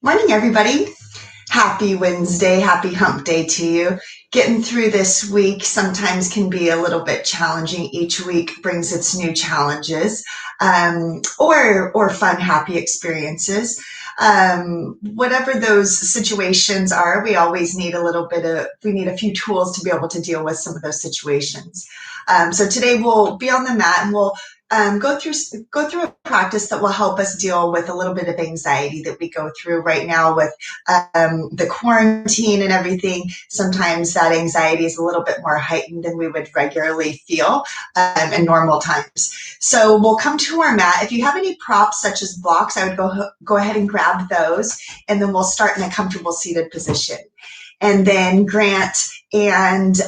Morning, everybody. Happy Wednesday. Happy hump day to you. Getting through this week sometimes can be a little bit challenging. Each week brings its new challenges or fun, happy experiences. Whatever those situations are, we always need we need a few tools to be able to deal with some of those situations. So today we'll be on the mat and we'll go through a practice that will help us deal with a little bit of anxiety that we go through right now with the quarantine and everything. Sometimes that anxiety is a little bit more heightened than we would regularly feel in normal times. So we'll come to our mat. If you have any props such as blocks, I would go ahead and grab those, and then we'll start in a comfortable seated position. And then Grant and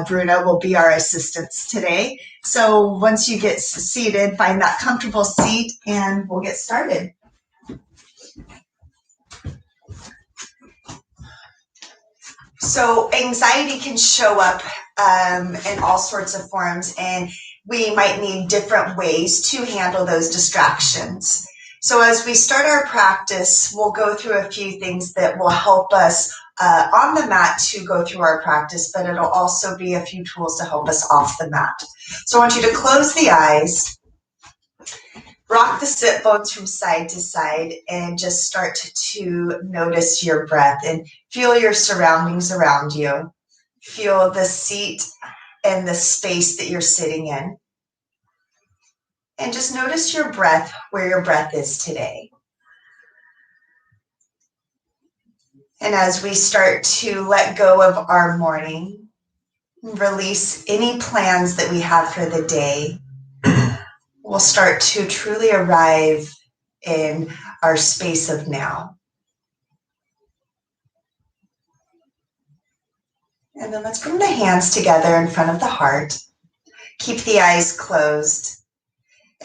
Bruno will be our assistants today. So once you get seated, find that comfortable seat and we'll get started. So anxiety can show up in all sorts of forms, and we might need different ways to handle those distractions. So as we start our practice, we'll go through a few things that will help us on the mat to go through our practice, but it'll also be a few tools to help us off the mat. So I want you to close the eyes, rock the sit bones from side to side, and just start to notice your breath and feel your surroundings around you. Feel the seat and the space that you're sitting in. And just notice your breath, where your breath is today. And as we start to let go of our morning, release any plans that we have for the day, we'll start to truly arrive in our space of now. And then let's bring the hands together in front of the heart. Keep the eyes closed.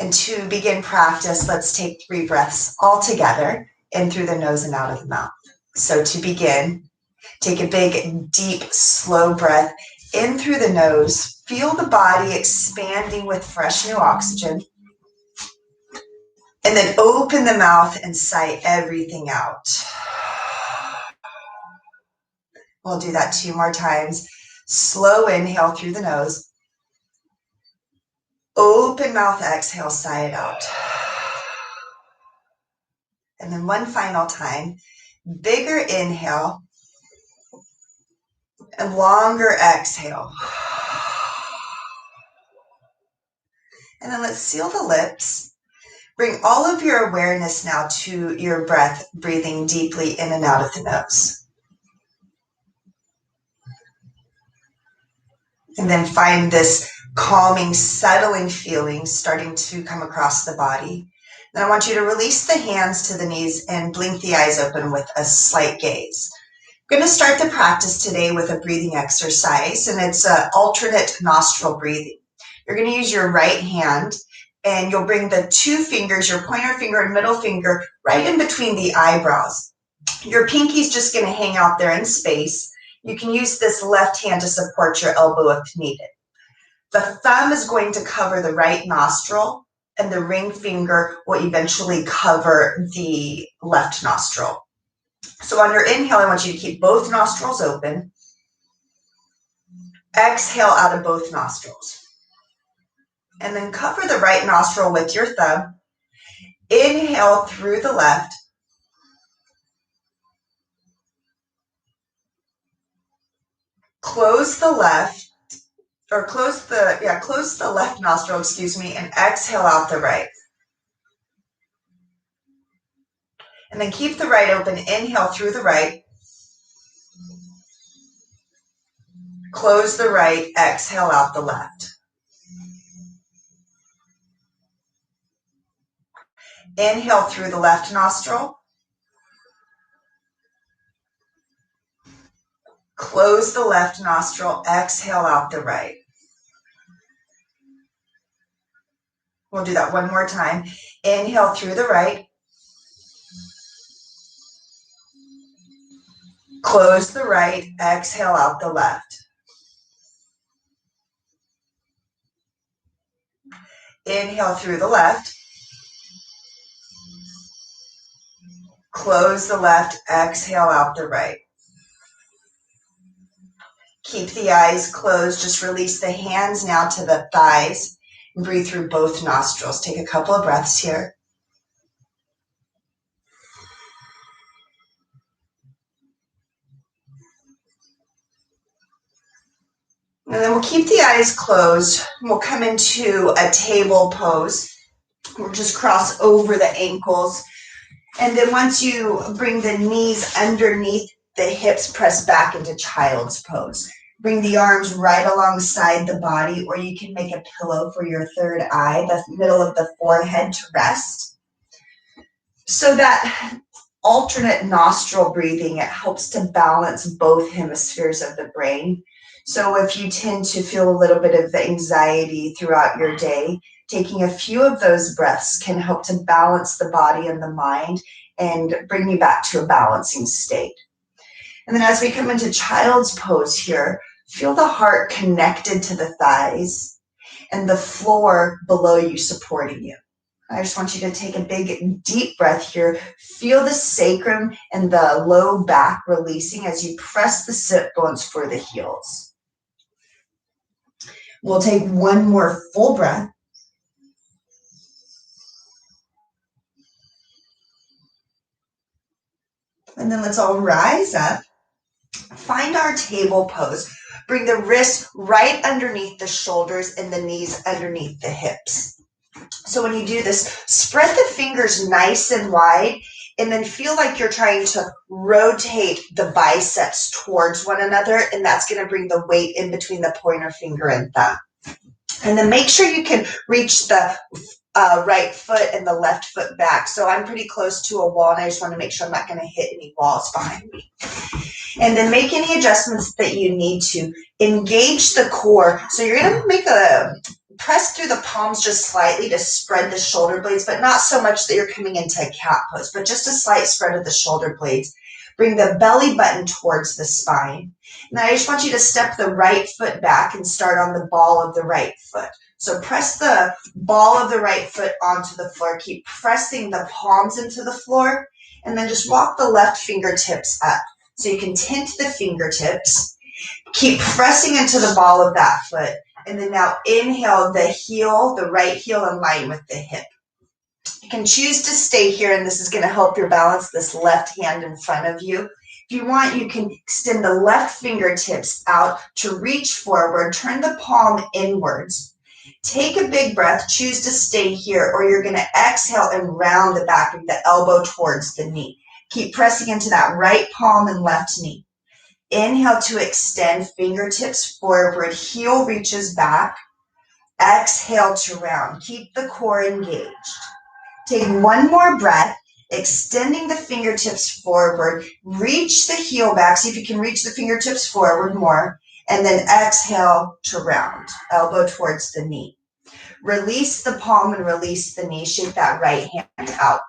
And to begin practice, let's take 3 breaths all together, in through the nose and out of the mouth. So to begin, take a big, deep, slow breath in through the nose. Feel the body expanding with fresh new oxygen. And then open the mouth and sigh everything out. We'll do that 2 more times. Slow inhale through the nose. Open mouth, exhale, sigh it out. And then 1 final time. Bigger inhale and longer exhale. And then let's seal the lips. Bring all of your awareness now to your breath, breathing deeply in and out of the nose. And then find this calming, settling feeling starting to come across the body. Then I want you to release the hands to the knees and blink the eyes open with a slight gaze. We're going to start the practice today with a breathing exercise, and it's an alternate nostril breathing. You're going to use your right hand, and you'll bring the 2 fingers, your pointer finger and middle finger, right in between the eyebrows. Your pinky's just going to hang out there in space. You can use this left hand to support your elbow if needed. The thumb is going to cover the right nostril, and the ring finger will eventually cover the left nostril. So on your inhale, I want you to keep both nostrils open. Exhale out of both nostrils. And then cover the right nostril with your thumb. Inhale through the left. Close the left, or close the left nostril, and exhale out the right. And then keep the right open. Inhale through the right. Close the right, exhale out the left. Inhale through the left nostril. Close the left nostril, exhale out the right. We'll do that 1 more time. Inhale through the right. Close the right, exhale out the left. Inhale through the left. Close the left, exhale out the right. Keep the eyes closed. Just release the hands now to the thighs and breathe through both nostrils. Take a couple of breaths here. And then we'll keep the eyes closed. We'll come into a table pose. We'll just cross over the ankles. And then once you bring the knees underneath the hips, press back into child's pose. Bring the arms right alongside the body, or you can make a pillow for your third eye, the middle of the forehead to rest. So that alternate nostril breathing, it helps to balance both hemispheres of the brain. So if you tend to feel a little bit of anxiety throughout your day, taking a few of those breaths can help to balance the body and the mind and bring you back to a balancing state. And then as we come into child's pose here, feel the heart connected to the thighs and the floor below you supporting you. I just want you to take a big, deep breath here. Feel the sacrum and the low back releasing as you press the sit bones for the heels. We'll take one more full breath. And then let's all rise up. Find our table pose. Bring the wrists right underneath the shoulders and the knees underneath the hips. So when you do this, spread the fingers nice and wide and then feel like you're trying to rotate the biceps towards one another, and that's going to bring the weight in between the pointer finger and thumb. And then make sure you can reach the right foot and the left foot back. So I'm pretty close to a wall, and I just want to make sure I'm not going to hit any walls behind me. And then make any adjustments that you need to. Engage the core. So you're going to make a press through the palms just slightly to spread the shoulder blades, but not so much that you're coming into a cat pose, but just a slight spread of the shoulder blades. Bring the belly button towards the spine. Now I just want you to step the right foot back and start on the ball of the right foot. So press the ball of the right foot onto the floor. Keep pressing the palms into the floor, and then just walk the left fingertips up. So you can tint the fingertips. Keep pressing into the ball of that foot. And then now inhale the heel, the right heel in line with the hip. You can choose to stay here, and this is going to help your balance this left hand in front of you. If you want, you can extend the left fingertips out to reach forward, turn the palm inwards. Take a big breath, choose to stay here, or you're going to exhale and round the back of the elbow towards the knee. Keep pressing into that right palm and left knee. Inhale to extend, fingertips forward, heel reaches back. Exhale to round. Keep the core engaged. Take one more breath, extending the fingertips forward. Reach the heel back. See if you can reach the fingertips forward more. And then exhale to round, elbow towards the knee. Release the palm and release the knee. Shake that right hand out.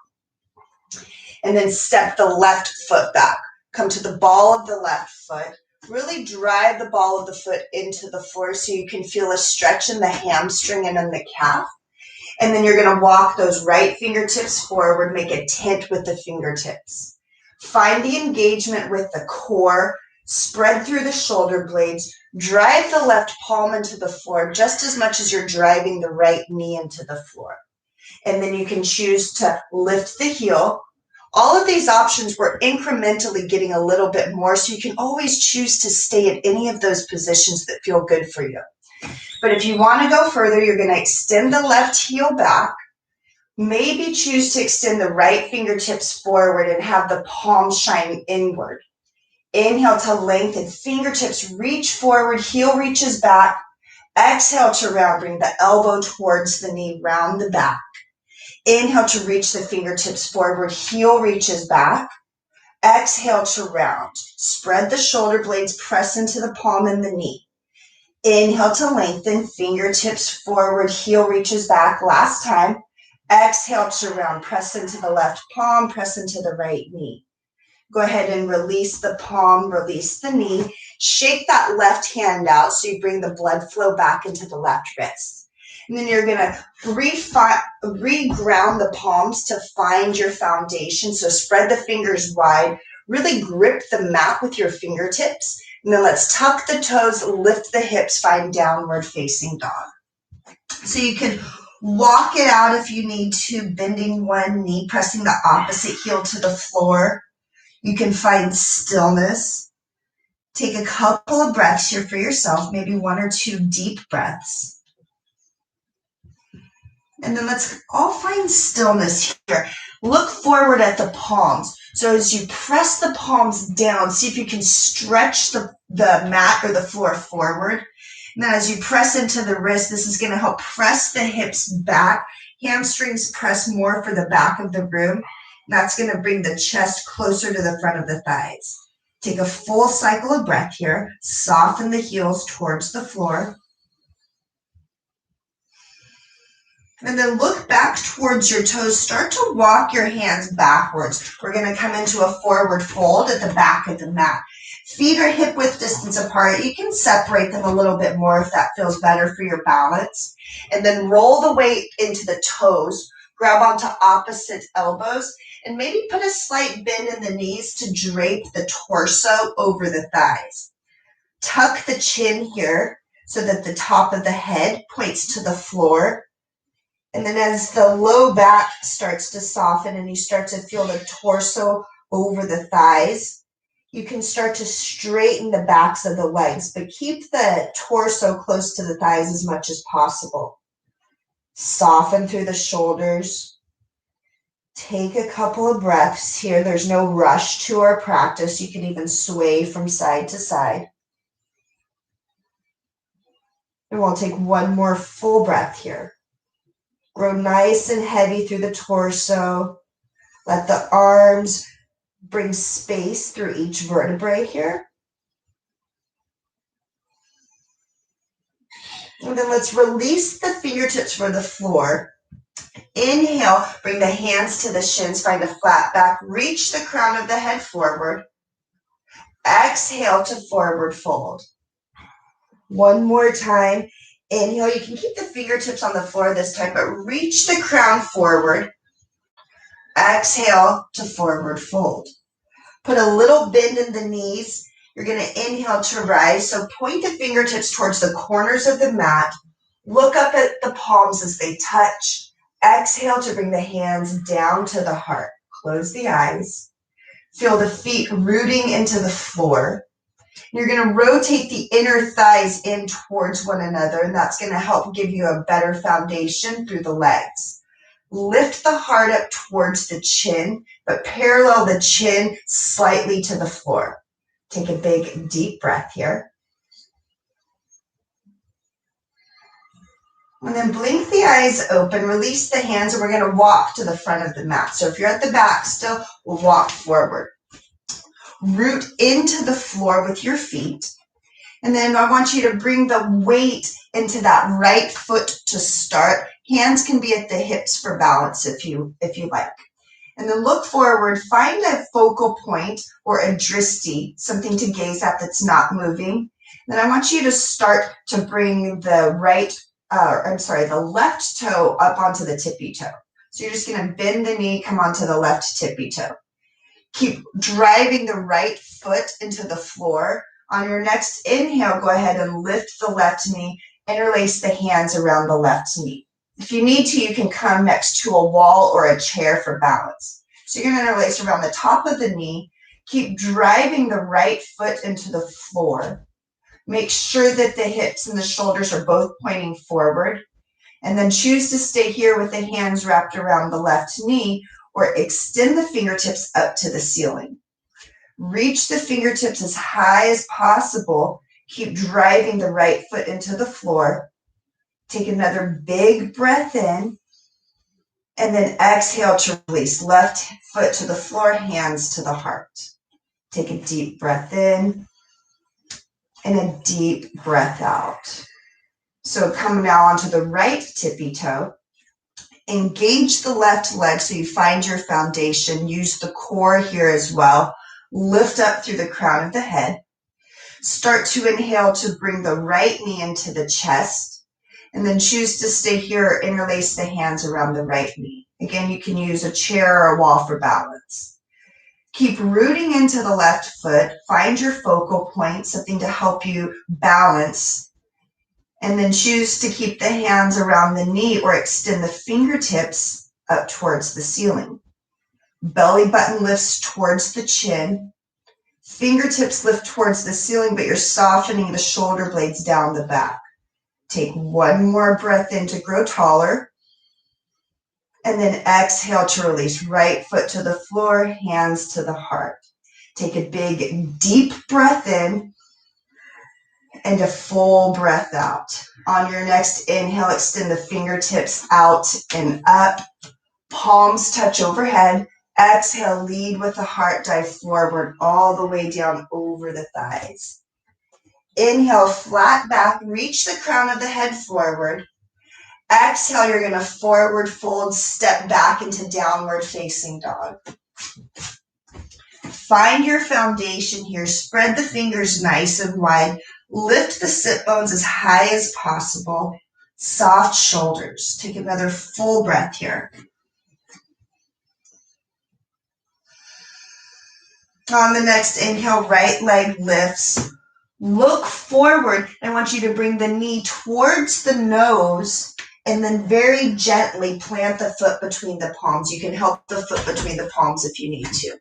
And then step the left foot back. Come to the ball of the left foot. Really drive the ball of the foot into the floor so you can feel a stretch in the hamstring and in the calf. And then you're going to walk those right fingertips forward, make a tint with the fingertips. Find the engagement with the core, spread through the shoulder blades, drive the left palm into the floor just as much as you're driving the right knee into the floor. And then you can choose to lift the heel. All of these options, we're incrementally getting a little bit more, so you can always choose to stay at any of those positions that feel good for you. But if you want to go further, you're going to extend the left heel back. Maybe choose to extend the right fingertips forward and have the palms shine inward. Inhale to lengthen, fingertips reach forward, heel reaches back. Exhale to round, bring the elbow towards the knee, round the back. Inhale to reach the fingertips forward, heel reaches back. Exhale to round. Spread the shoulder blades, press into the palm and the knee. Inhale to lengthen, fingertips forward, heel reaches back. Last time. Exhale to round, press into the left palm, press into the right knee. Go ahead and release the palm, release the knee. Shake that left hand out so you bring the blood flow back into the left wrist. And then you're going to reground the palms to find your foundation. So spread the fingers wide. Really grip the mat with your fingertips. And then let's tuck the toes, lift the hips, find downward facing dog. So you can walk it out if you need to, bending one knee, pressing the opposite heel to the floor. You can find stillness. Take a couple of breaths here for yourself, maybe 1 or 2 deep breaths. And then let's all find stillness here. Look forward at the palms. So as you press the palms down, see if you can stretch the mat or the floor forward. And then as you press into the wrist, this is going to help press the hips back. Hamstrings press more for the back of the room. That's going to bring the chest closer to the front of the thighs. Take a full cycle of breath here. Soften the heels towards the floor. And then look back towards your toes. Start to walk your hands backwards. We're going to come into a forward fold at the back of the mat. Feet are hip width distance apart. You can separate them a little bit more if that feels better for your balance. And then roll the weight into the toes. Grab onto opposite elbows. And maybe put a slight bend in the knees to drape the torso over the thighs. Tuck the chin here so that the top of the head points to the floor. And then as the low back starts to soften and you start to feel the torso over the thighs, you can start to straighten the backs of the legs, but keep the torso close to the thighs as much as possible. Soften through the shoulders. Take a couple of breaths here. There's no rush to our practice. You can even sway from side to side. And we'll take one more full breath here. Grow nice and heavy through the torso. Let the arms bring space through each vertebrae here. And then let's release the fingertips for the floor. Inhale, bring the hands to the shins, find a flat back, reach the crown of the head forward. Exhale to forward fold. One more time. Inhale, you can keep the fingertips on the floor this time, but reach the crown forward. Exhale to forward fold. Put a little bend in the knees. You're going to inhale to rise. So point the fingertips towards the corners of the mat. Look up at the palms as they touch. Exhale to bring the hands down to the heart. Close the eyes. Feel the feet rooting into the floor. You're going to rotate the inner thighs in towards one another, and that's going to help give you a better foundation through the legs. Lift the heart up towards the chin, but parallel the chin slightly to the floor. Take a big, deep breath here. And then blink the eyes open, release the hands, and we're going to walk to the front of the mat. So if you're at the back still, we'll walk forward. Root into the floor with your feet. And then I want you to bring the weight into that right foot to start. Hands can be at the hips for balance if you like. And then look forward, find a focal point or a dristi, something to gaze at that's not moving. Then I want you to start to bring the left toe up onto the tippy toe. So you're just going to bend the knee, come onto the left tippy toe. Keep driving the right foot into the floor. On your next inhale, go ahead and lift the left knee, interlace the hands around the left knee. If you need to, you can come next to a wall or a chair for balance. So you're going to interlace around the top of the knee. Keep driving the right foot into the floor. Make sure that the hips and the shoulders are both pointing forward. And then choose to stay here with the hands wrapped around the left knee, or extend the fingertips up to the ceiling. Reach the fingertips as high as possible. Keep driving the right foot into the floor. Take another big breath in. And then exhale to release. Left foot to the floor, hands to the heart. Take a deep breath in and a deep breath out. So come now onto the right tippy toe. Engage the left leg so you find your foundation. Use the core here as well. Lift up through the crown of the head. Start to inhale to bring the right knee into the chest. And then choose to stay here or interlace the hands around the right knee. Again, you can use a chair or a wall for balance. Keep rooting into the left foot. Find your focal point, something to help you balance. And then choose to keep the hands around the knee or extend the fingertips up towards the ceiling. Belly button lifts towards the chin. Fingertips lift towards the ceiling, but you're softening the shoulder blades down the back. Take one more breath in to grow taller. And then exhale to release. Right foot to the floor, hands to the heart. Take a big, deep breath in and a full breath out. On your next inhale, extend the fingertips out and up. Palms touch overhead. Exhale, lead with the heart, dive forward all the way down over the thighs. Inhale, flat back, reach the crown of the head forward. Exhale, you're going to forward fold, step back into downward facing dog. Find your foundation here. Spread the fingers nice and wide. Lift the sit bones as high as possible. Soft shoulders. Take another full breath here. On the next inhale, right leg lifts. Look forward. I want you to bring the knee towards the nose and then very gently plant the foot between the palms. You can help the foot between the palms if you need to.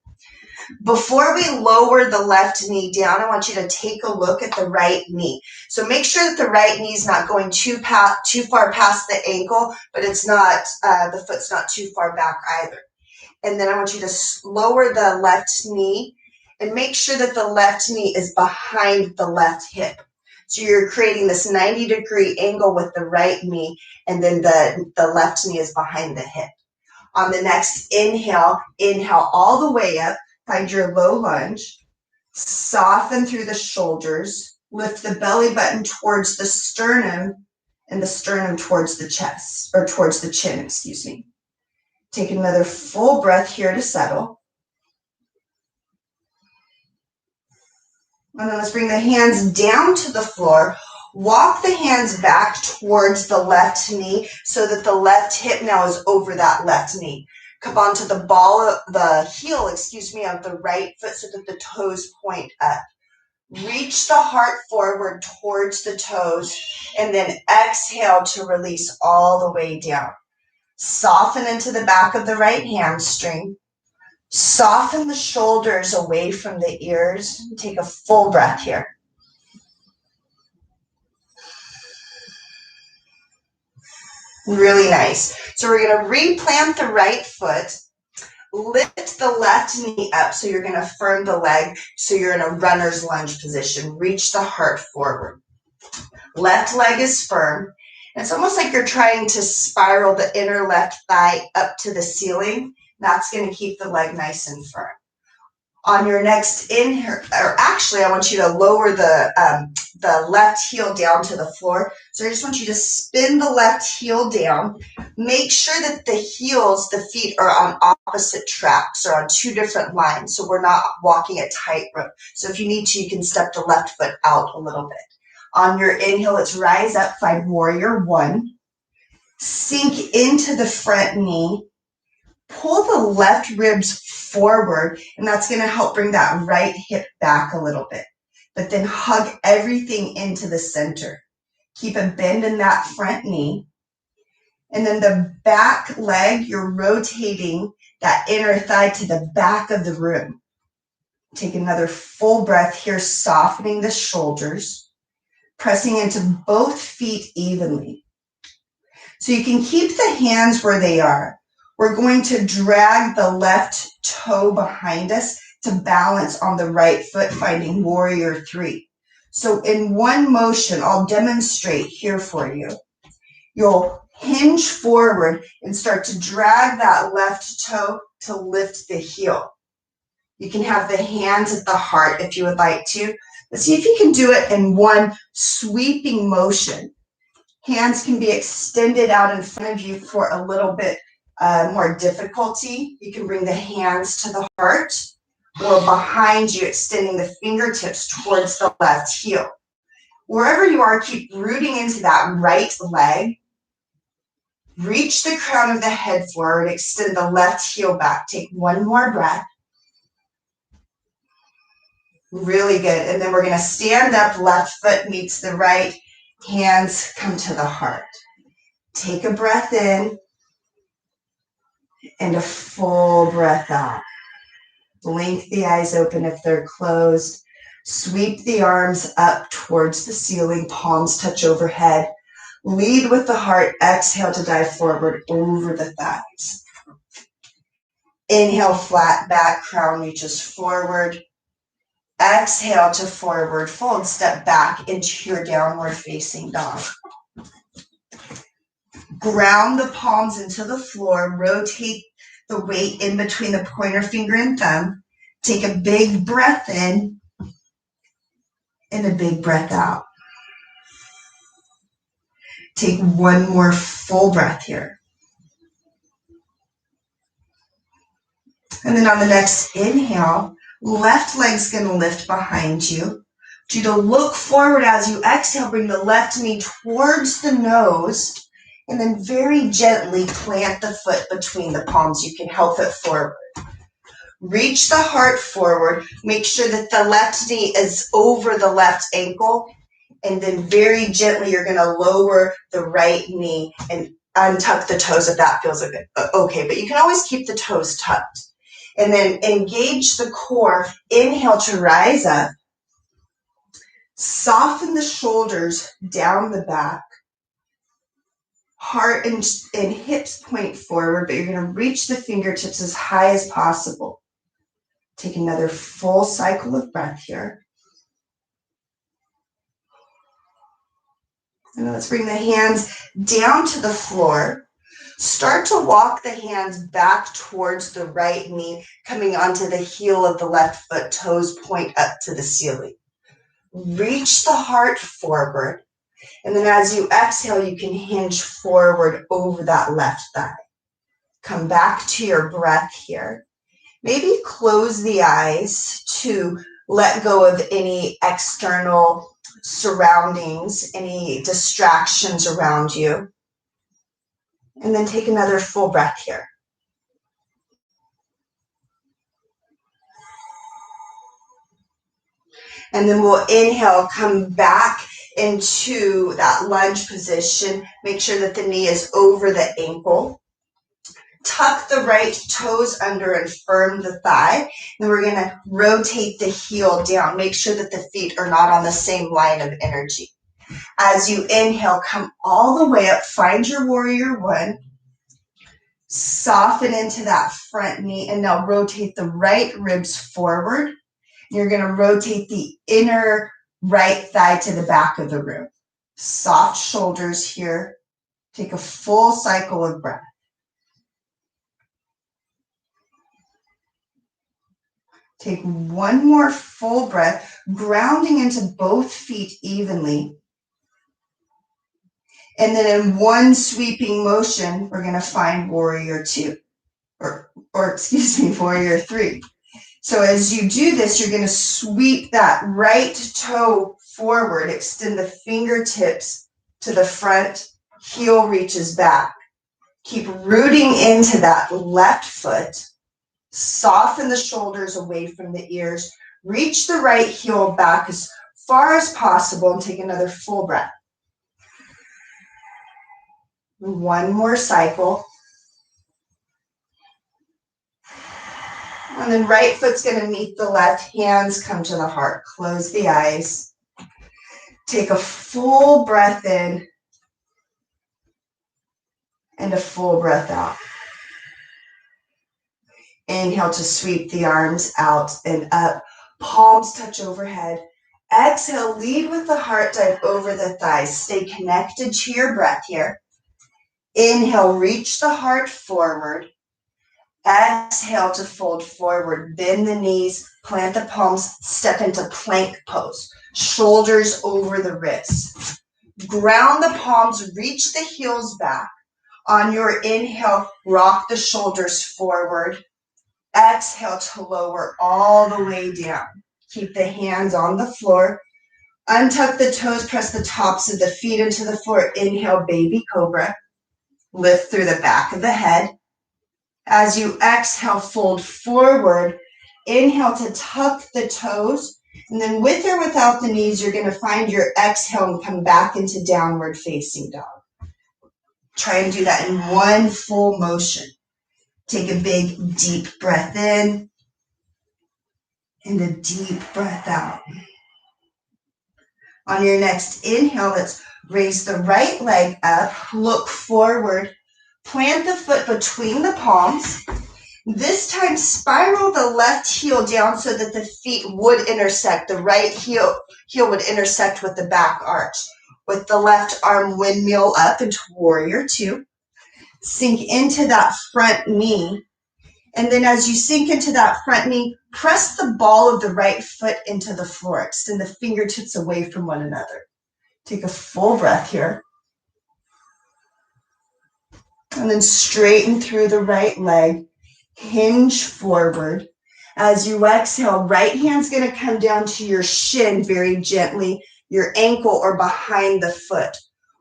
Before we lower the left knee down, I want you to take a look at the right knee. So make sure that the right knee is not going too far past the ankle, but it's not the foot's not too far back either. And then I want you to lower the left knee and make sure that the left knee is behind the left hip. So you're creating this 90-degree angle with the right knee, and then the left knee is behind the hip. On the next inhale, inhale all the way up. Find your low lunge. Soften through the shoulders. Lift the belly button towards the sternum and the sternum towards the chest, or towards the chin, excuse me. Take another full breath here to settle. And then let's bring the hands down to the floor. Walk the hands back towards the left knee so that the left hip now is over that left knee. Come onto the heel of the right foot so that the toes point up. Reach the heart forward towards the toes and then exhale to release all the way down. Soften into the back of the right hamstring. Soften the shoulders away from the ears. Take a full breath here. Really nice. So we're going to replant the right foot. Lift the left knee up so you're going to firm the leg so you're in a runner's lunge position. Reach the heart forward. Left leg is firm. It's almost like you're trying to spiral the inner left thigh up to the ceiling. That's going to keep the leg nice and firm. On your next inhale, or actually I want you to lower the left heel down to the floor. So I just want you to spin the left heel down. Make sure that the heels, the feet are on opposite tracks or on two different lines. So we're not walking a tightrope. So if you need to, you can step the left foot out a little bit. On your inhale, let's rise up, find warrior one. Sink into the front knee. Pull the left ribs forward, and that's going to help bring that right hip back a little bit. But then hug everything into the center. Keep a bend in that front knee. And then the back leg, you're rotating that inner thigh to the back of the room. Take another full breath here, softening the shoulders, pressing into both feet evenly. So you can keep the hands where they are. We're going to drag the left toe behind us to balance on the right foot, finding warrior three. So in one motion, I'll demonstrate here for you. You'll hinge forward and start to drag that left toe to lift the heel. You can have the hands at the heart if you would like to. Let's see if you can do it in one sweeping motion. Hands can be extended out in front of you for a little bit more difficulty. You can bring the hands to the heart or behind you, extending the fingertips towards the left heel. Wherever you are, keep rooting into that right leg. Reach the crown of the head forward, extend the left heel back. Take one more breath. Really good. And then we're going to stand up, left foot meets the right, hands come to the heart. Take a breath in and a full breath out. Blink the eyes open if they're closed. Sweep the arms up towards the ceiling, palms touch overhead. Lead with the heart, exhale to dive forward over the thighs. Inhale, flat back, crown reaches forward. Exhale to forward fold, step back into your downward facing dog. Ground the palms into the floor, rotate the weight in between the pointer finger and thumb. Take a big breath in and a big breath out. Take one more full breath here. And then on the next inhale, left leg's going to lift behind you. I want you to look forward as you exhale, bring the left knee towards the nose, and then very gently plant the foot between the palms. You can help it forward. Reach the heart forward. Make sure that the left knee is over the left ankle, and then very gently you're going to lower the right knee and untuck the toes if that feels okay. But you can always keep the toes tucked. And then engage the core. Inhale to rise up. Soften the shoulders down the back. Heart and hips point forward, but you're going to reach the fingertips as high as possible. Take another full cycle of breath here. And let's bring the hands down to the floor. Start to walk the hands back towards the right knee, coming onto the heel of the left foot, toes point up to the ceiling. Reach the heart forward. And then as you exhale, you can hinge forward over that left thigh. Come back to your breath here. Maybe close the eyes to let go of any external surroundings, any distractions around you. And then take another full breath here. And then we'll inhale, come back into that lunge position. Make sure that the knee is over the ankle. Tuck the right toes under and firm the thigh. And we're going to rotate the heel down. Make sure that the feet are not on the same line of energy. As you inhale, come all the way up. Find your warrior one. Soften into that front knee. And now rotate the right ribs forward. You're going to rotate the inner right thigh to the back of the room. Soft shoulders here. Take a full cycle of breath. Take one more full breath, grounding into both feet evenly. And then in one sweeping motion, we're going to find warrior two, warrior three. So as you do this, you're going to sweep that right toe forward, extend the fingertips to the front, heel reaches back. Keep rooting into that left foot. Soften the shoulders away from the ears. Reach the right heel back as far as possible and take another full breath. One more cycle. And then right foot's going to meet the left, hands come to the heart. Close the eyes. Take a full breath in and a full breath out. Inhale to sweep the arms out and up. Palms touch overhead. Exhale, lead with the heart, dive over the thighs. Stay connected to your breath here. Inhale, reach the heart forward. Exhale to fold forward. Bend the knees, plant the palms, step into plank pose. Shoulders over the wrists. Ground the palms, reach the heels back. On your inhale, rock the shoulders forward. Exhale to lower all the way down. Keep the hands on the floor. Untuck the toes, press the tops of the feet into the floor. Inhale, baby cobra. Lift through the back of the head. As you exhale, fold forward. Inhale to tuck the toes. And then with or without the knees, you're going to find your exhale and come back into downward facing dog. Try and do that in one full motion. Take a big, deep breath in and a deep breath out. On your next inhale, let's raise the right leg up, look forward, plant the foot between the palms. This time, spiral the left heel down so that the feet would intersect. The right heel would intersect with the back arch. With the left arm, windmill up into warrior two. Sink into that front knee. And then as you sink into that front knee, press the ball of the right foot into the floor. Extend the fingertips away from one another. Take a full breath here. And then straighten through the right leg. Hinge forward. As you exhale, right hand's going to come down to your shin very gently, your ankle or behind the foot.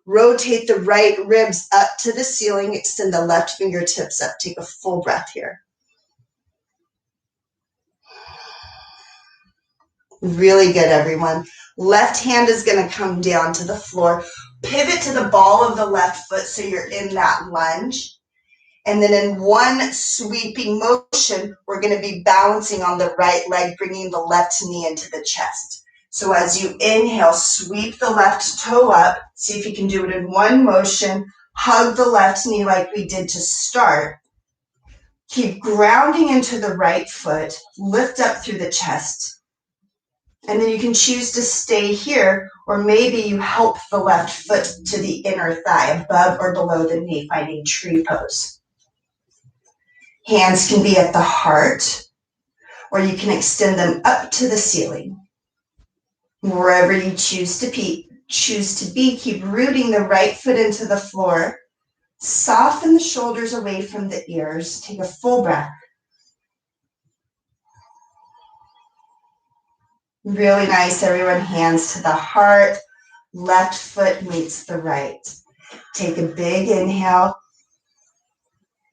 Rotate the right ribs up to the ceiling. Extend the left fingertips up. Take a full breath here. Really good, everyone. Left hand is going to come down to the floor. Pivot to the ball of the left foot so you're in that lunge. And then in one sweeping motion, we're going to be balancing on the right leg, bringing the left knee into the chest. So as you inhale, sweep the left toe up. See if you can do it in one motion. Hug the left knee like we did to start. Keep grounding into the right foot. Lift up through the chest. And then you can choose to stay here, or maybe you help the left foot to the inner thigh, above or below the knee, finding tree pose. Hands can be at the heart, or you can extend them up to the ceiling. Wherever you choose to be, keep rooting the right foot into the floor. Soften the shoulders away from the ears. Take a full breath. Really nice, everyone. Hands to the heart. Left foot meets the right. Take a big inhale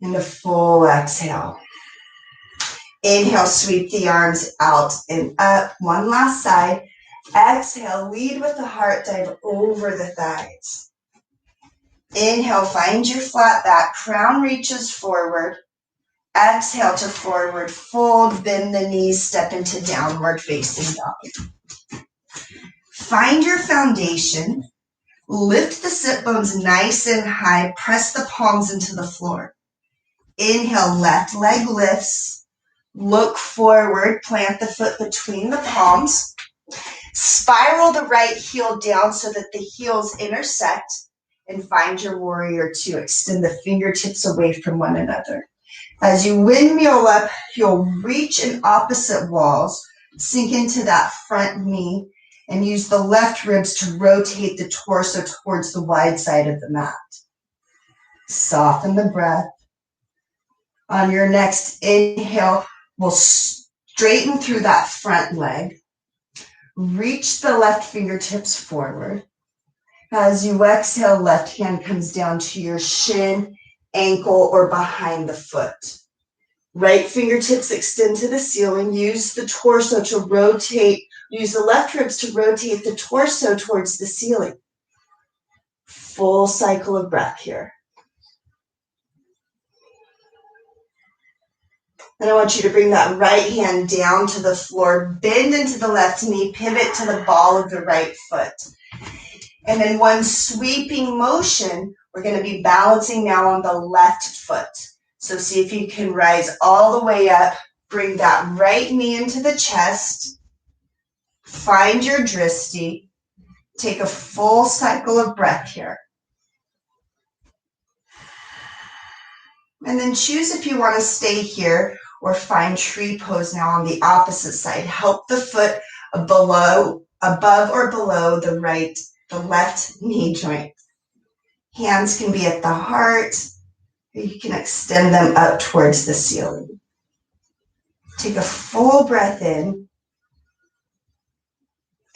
and a full exhale. Inhale, sweep the arms out and up. One last side. Exhale, lead with the heart, dive over the thighs. Inhale, find your flat back. Crown reaches forward. Exhale to forward fold, bend the knees, step into downward facing dog. Find your foundation. Lift the sit bones nice and high. Press the palms into the floor. Inhale, left leg lifts. Look forward. Plant the foot between the palms. Spiral the right heel down so that the heels intersect. And find your warrior two. Extend the fingertips away from one another. As you windmill up, you'll reach in opposite walls, sink into that front knee, and use the left ribs to rotate the torso towards the wide side of the mat. Soften the breath. On your next inhale, we'll straighten through that front leg. Reach the left fingertips forward. As you exhale, left hand comes down to your shin, ankle, or behind the foot. Right fingertips extend to the ceiling. Use the torso to rotate. Use the left ribs to rotate the torso towards the ceiling. Full cycle of breath here. And I want you to bring that right hand down to the floor. Bend into the left knee. Pivot to the ball of the right foot. And in one sweeping motion, we're going to be balancing now on the left foot. So see if you can rise all the way up. Bring that right knee into the chest. Find your drishti. Take a full cycle of breath here. And then choose if you want to stay here or find tree pose now on the opposite side. Help the foot above or below the left knee joint. Hands can be at the heart. You can extend them up towards the ceiling. Take a full breath in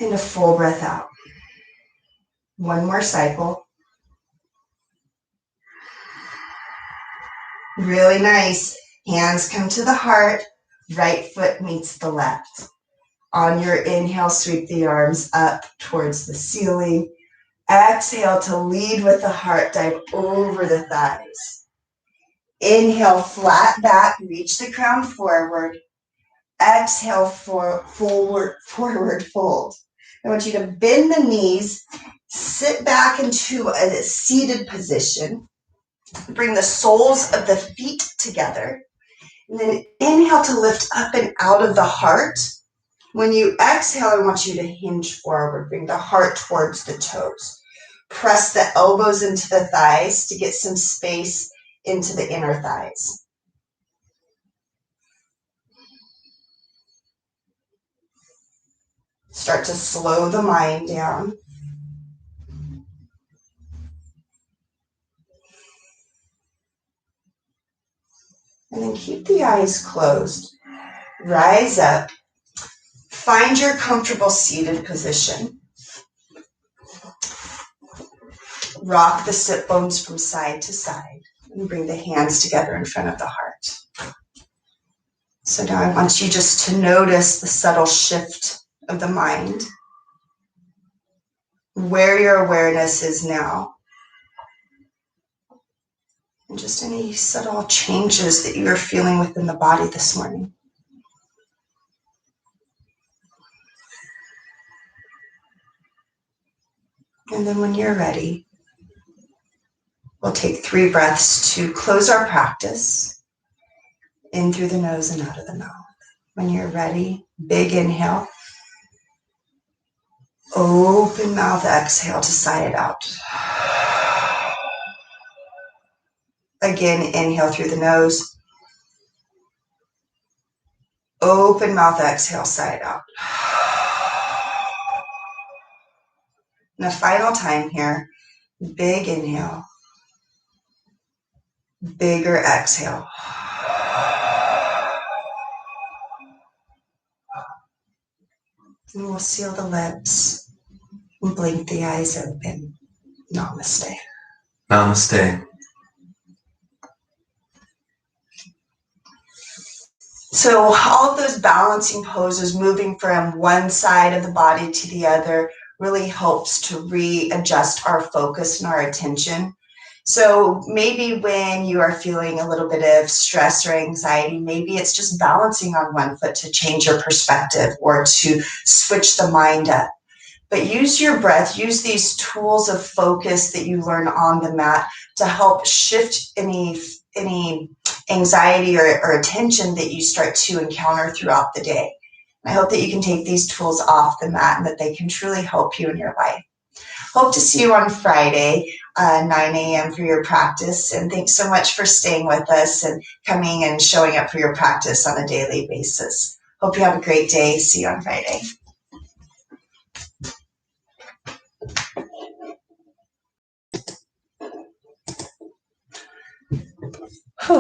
And a full breath out. One more cycle. Really nice. Hands come to the heart. Right foot meets the left. On your inhale, sweep the arms up towards the ceiling. Exhale to lead with the heart, dive over the thighs. Inhale, flat back, reach the crown forward. Exhale, forward fold. I want you to bend the knees, sit back into a seated position. Bring the soles of the feet together. And then inhale to lift up and out of the heart. When you exhale, I want you to hinge forward. Bring the heart towards the toes. Press the elbows into the thighs to get some space into the inner thighs. Start to slow the mind down. And then keep the eyes closed. Rise up. Find your comfortable seated position. Rock the sit bones from side to side and bring the hands together in front of the heart. So now I want you just to notice the subtle shift of the mind, where your awareness is now, and just any subtle changes that you are feeling within the body this morning. And then when you're ready, we'll take 3 breaths to close our practice, in through the nose and out of the mouth. When you're ready, big inhale. Open mouth, exhale to sigh it out. Again, inhale through the nose. Open mouth, exhale, sigh it out. And a final time here, big inhale, bigger exhale. And we'll seal the lips and blink the eyes open. Namaste. Namaste. So all of those balancing poses, moving from one side of the body to the other, really helps to readjust our focus and our attention. So maybe when you are feeling a little bit of stress or anxiety, maybe it's just balancing on one foot to change your perspective or to switch the mind up. But use your breath, use these tools of focus that you learn on the mat to help shift any anxiety or attention that you start to encounter throughout the day. I hope that you can take these tools off the mat and that they can truly help you in your life. Hope to see you on Friday, 9 a.m. for your practice. And thanks so much for staying with us and coming and showing up for your practice on a daily basis. Hope you have a great day. See you on Friday.